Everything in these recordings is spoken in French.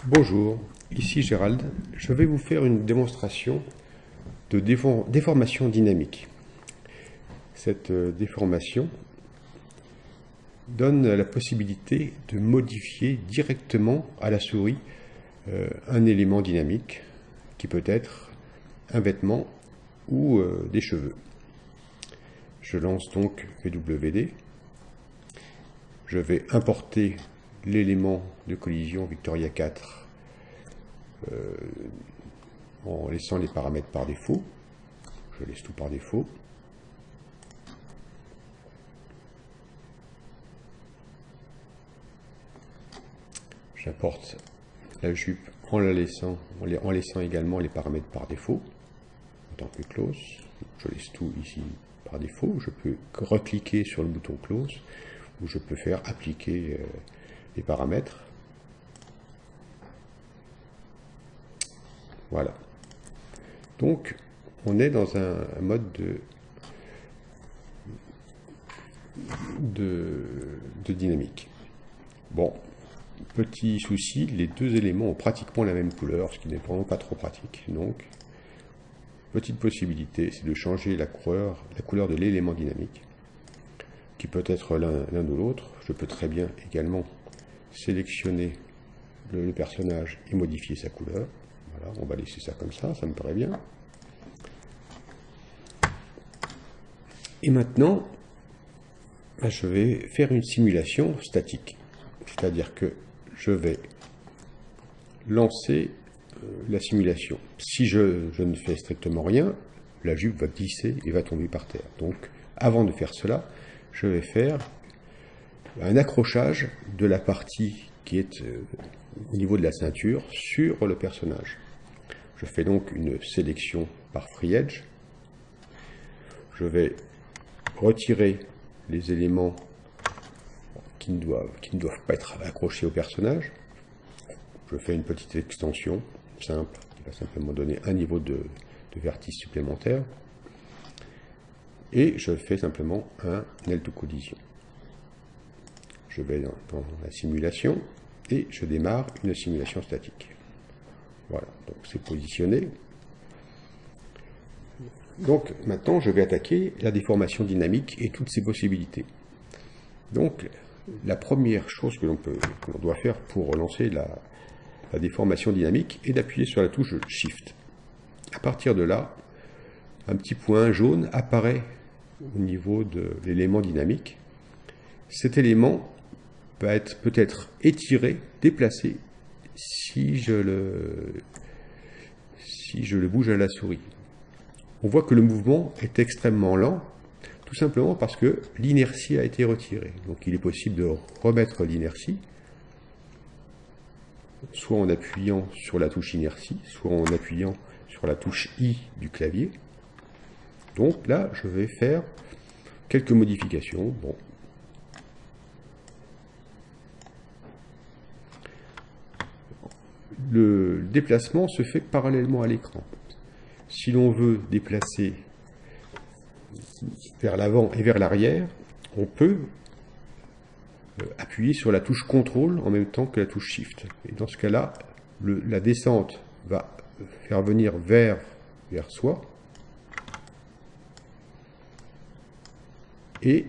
Bonjour, ici Gérald. Je vais vous faire une démonstration de déformation dynamique. Cette déformation donne la possibilité de modifier directement à la souris un élément dynamique qui peut être un vêtement ou des cheveux. Je lance donc VWD. Je vais importer l'élément de collision Victoria 4 en laissant les paramètres par défaut. Je laisse tout par défaut. J'importe la jupe en laissant également les paramètres par défaut en tant que close. Je laisse tout ici par défaut. Je peux recliquer sur le bouton close ou je peux faire appliquer les paramètres. Voilà. Donc, on est dans un mode de dynamique. Bon, petit souci, les deux éléments ont pratiquement la même couleur, ce qui n'est vraiment pas trop pratique. Donc, petite possibilité, c'est de changer la couleur de l'élément dynamique, qui peut être l'un ou l'autre. Je peux très bien également sélectionner le personnage et modifier sa couleur. Voilà, on va laisser ça comme ça me paraît bien. Et maintenant, je vais faire une simulation statique. C'est-à-dire que je vais lancer la simulation. Si je ne fais strictement rien, la jupe va glisser et va tomber par terre. Donc, avant de faire cela, je vais faire un accrochage de la partie qui est au niveau de la ceinture sur le personnage. Je fais donc une sélection par Free Edge. Je vais retirer les éléments qui ne doivent pas être accrochés au personnage. Je fais une petite extension simple qui va simplement donner un niveau de vertice supplémentaire. Et je fais simplement un aile de collision. Je vais dans la simulation et je démarre une simulation statique. Voilà, donc c'est positionné. Donc maintenant je vais attaquer la déformation dynamique et toutes ses possibilités. Donc la première chose que l'on doit faire pour relancer la déformation dynamique est d'appuyer sur la touche Shift. À partir de là, un petit point jaune apparaît au niveau de l'élément dynamique. Cet élément peut être étiré, déplacé si je le bouge à la souris. On voit que le mouvement est extrêmement lent, tout simplement parce que l'inertie a été retirée. Donc il est possible de remettre l'inertie, soit en appuyant sur la touche inertie, soit en appuyant sur la touche I du clavier. Donc là, je vais faire quelques modifications. Bon. Le déplacement se fait parallèlement à l'écran. Si l'on veut déplacer vers l'avant et vers l'arrière, on peut appuyer sur la touche CTRL en même temps que la touche SHIFT. Et dans ce cas-là, la descente va faire venir vers soi et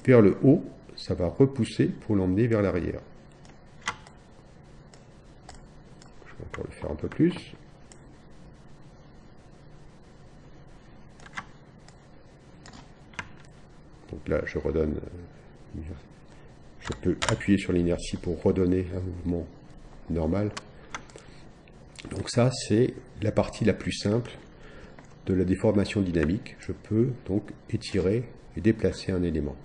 vers le haut, ça va repousser pour l'emmener vers l'arrière. Je vais encore le faire un peu plus. Donc là, je redonne. Je peux appuyer sur l'inertie pour redonner un mouvement normal. Donc ça, c'est la partie la plus simple de la déformation dynamique. Je peux donc étirer et déplacer un élément.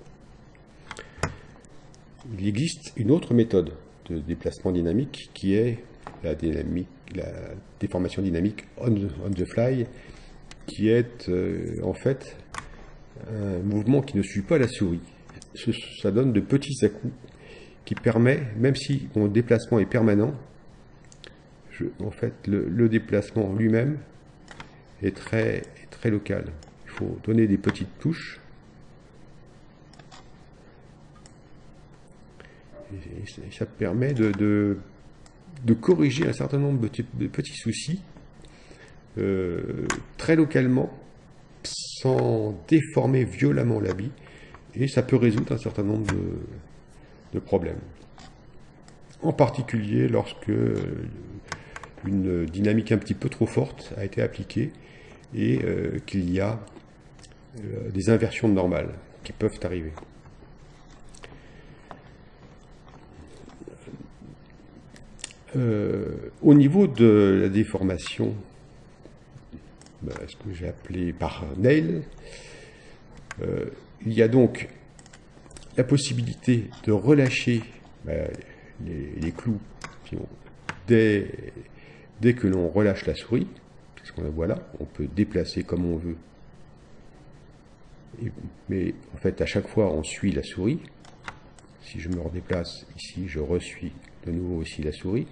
Il existe une autre méthode de déplacement dynamique qui est la déformation dynamique on the fly, qui est en fait un mouvement qui ne suit pas la souris. Ça donne de petits à-coups qui permet, même si mon déplacement est permanent, en fait le déplacement lui-même est très local. Il faut donner des petites touches Et ça permet de corriger un certain nombre de petits soucis très localement, sans déformer violemment l'habit, et ça peut résoudre un certain nombre de problèmes. En particulier lorsque une dynamique un petit peu trop forte a été appliquée et qu'il y a des inversions de normales qui peuvent arriver. Au niveau de la déformation, ce que j'ai appelé par nail, il y a donc la possibilité de relâcher les clous dès que l'on relâche la souris, puisqu'on la voit là, on peut déplacer comme on veut. Mais en fait, à chaque fois, on suit la souris. Si je me redéplace ici, je ressuis de nouveau aussi la souris.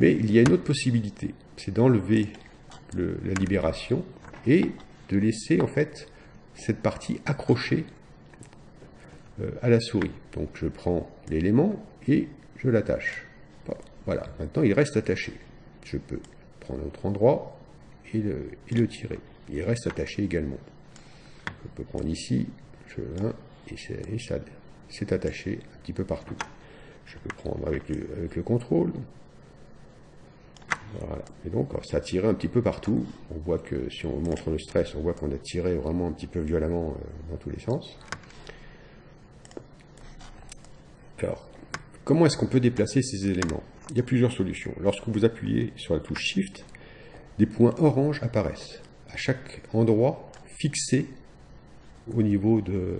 Mais il y a une autre possibilité, c'est d'enlever la libération et de laisser en fait cette partie accrochée à la souris. Donc je prends l'élément et je l'attache. Voilà, maintenant il reste attaché. Je peux prendre un autre endroit et le tirer. Il reste attaché également. Je peux prendre ici, et ça c'est attaché un petit peu partout. Je peux prendre avec le contrôle. Voilà. Et donc ça a tiré un petit peu partout. On voit que si on montre le stress, on voit qu'on a tiré vraiment un petit peu violemment dans tous les sens. Alors, comment est-ce qu'on peut déplacer ces éléments? Il y a plusieurs solutions. Lorsque vous appuyez sur la touche Shift, des points orange apparaissent à chaque endroit fixé au niveau de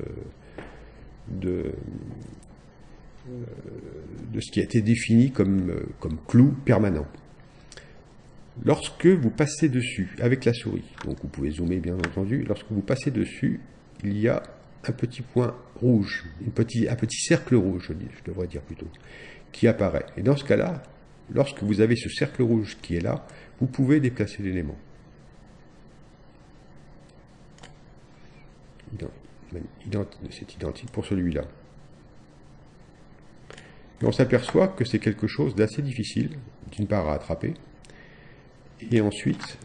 ce qui a été défini comme clou permanent. Lorsque vous passez dessus avec la souris, donc vous pouvez zoomer bien entendu, lorsque vous passez dessus, il y a un petit point rouge, un petit cercle rouge, je devrais dire plutôt, qui apparaît. Et dans ce cas-là, lorsque vous avez ce cercle rouge qui est là, vous pouvez déplacer l'élément. C'est identique pour celui-là. Et on s'aperçoit que c'est quelque chose d'assez difficile, d'une part à attraper, et ensuite,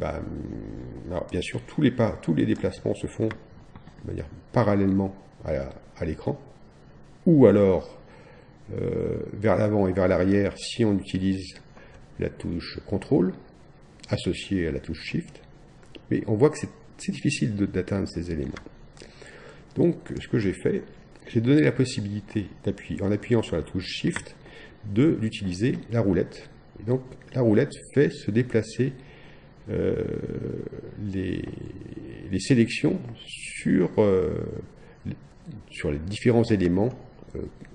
alors bien sûr, tous les déplacements se font de manière parallèlement à l'écran, ou alors vers l'avant et vers l'arrière si on utilise la touche contrôle associée à la touche Shift. Mais on voit que c'est difficile d'atteindre ces éléments. Donc, ce que j'ai fait, j'ai donné la possibilité d'appuyer, en appuyant sur la touche Shift, d'utiliser la roulette. Et donc, la roulette fait se déplacer les sélections sur les différents éléments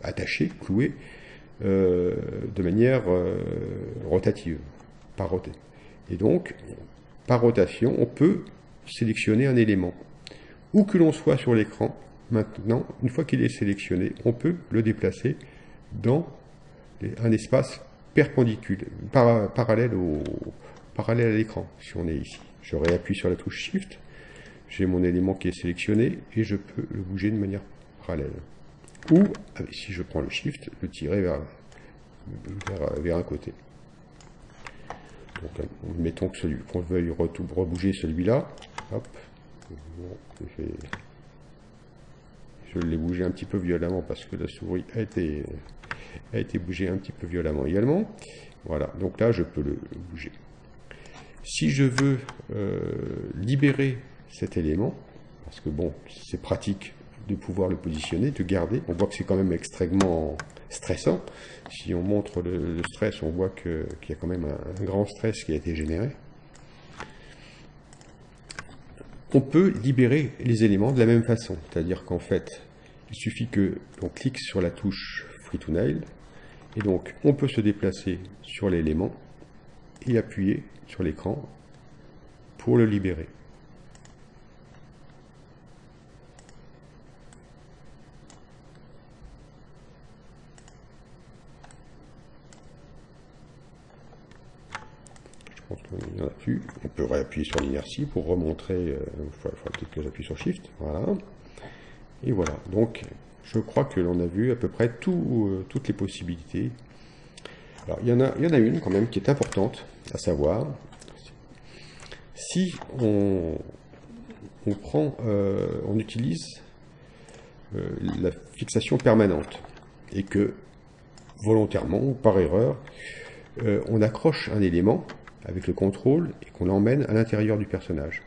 attachés, cloués, de manière rotative, par rotation. Et donc, par rotation, on peut sélectionner un élément. Où que l'on soit sur l'écran, maintenant, une fois qu'il est sélectionné, on peut le déplacer dans un espace perpendiculaire, parallèle à l'écran, si on est ici. Je réappuie sur la touche Shift, j'ai mon élément qui est sélectionné et je peux le bouger de manière parallèle. Ou, si je prends le Shift, le tirer vers un côté. Donc, mettons qu'on veuille rebouger celui-là. Hop. Je l'ai bougé un petit peu violemment parce que la souris a été bougée un petit peu violemment également. Voilà, donc là je peux le bouger. Si je veux libérer cet élément, parce que bon, c'est pratique de pouvoir le positionner, de garder, on voit que c'est quand même extrêmement stressant. Si on montre le stress, on voit qu'il y a quand même un grand stress qui a été généré. On peut libérer les éléments de la même façon, c'est-à-dire qu'en fait, il suffit que l'on clique sur la touche Free to Nail, et donc on peut se déplacer sur l'élément et appuyer sur l'écran pour le libérer. Je pense qu'il n'y en a plus. On peut réappuyer sur l'inertie pour remontrer. Il faudra peut-être que j'appuie sur Shift. Voilà. Et voilà, donc je crois que l'on a vu à peu près toutes les possibilités. Alors il y en a une quand même qui est importante à savoir. Si on utilise la fixation permanente et que volontairement ou par erreur, on accroche un élément avec le contrôle et qu'on l'emmène à l'intérieur du personnage.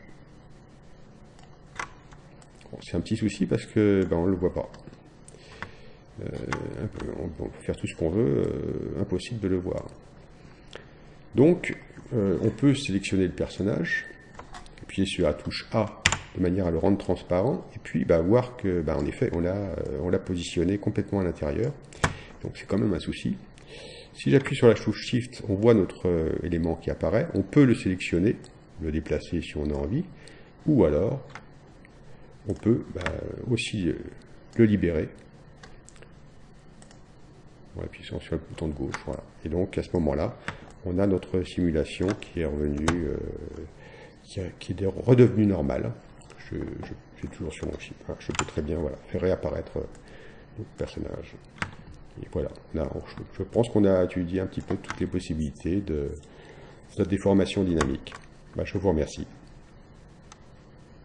Bon, c'est un petit souci parce que on ne le voit pas. On peut faire tout ce qu'on veut, impossible de le voir. Donc, on peut sélectionner le personnage, appuyer sur la touche A de manière à le rendre transparent, et puis voir que, en effet, on l'a positionné complètement à l'intérieur. Donc c'est quand même un souci. Si j'appuie sur la touche Shift, on voit notre élément qui apparaît. On peut le sélectionner, le déplacer si on a envie, ou alors on peut aussi le libérer. En appuyant sur le bouton de gauche, voilà. Et donc à ce moment-là, on a notre simulation qui est revenue, qui est redevenue normale. Je suis toujours sur mon Shift. Je peux très bien faire réapparaître notre personnage. Et voilà, je pense qu'on a étudié un petit peu toutes les possibilités de la déformation dynamique. Je vous remercie.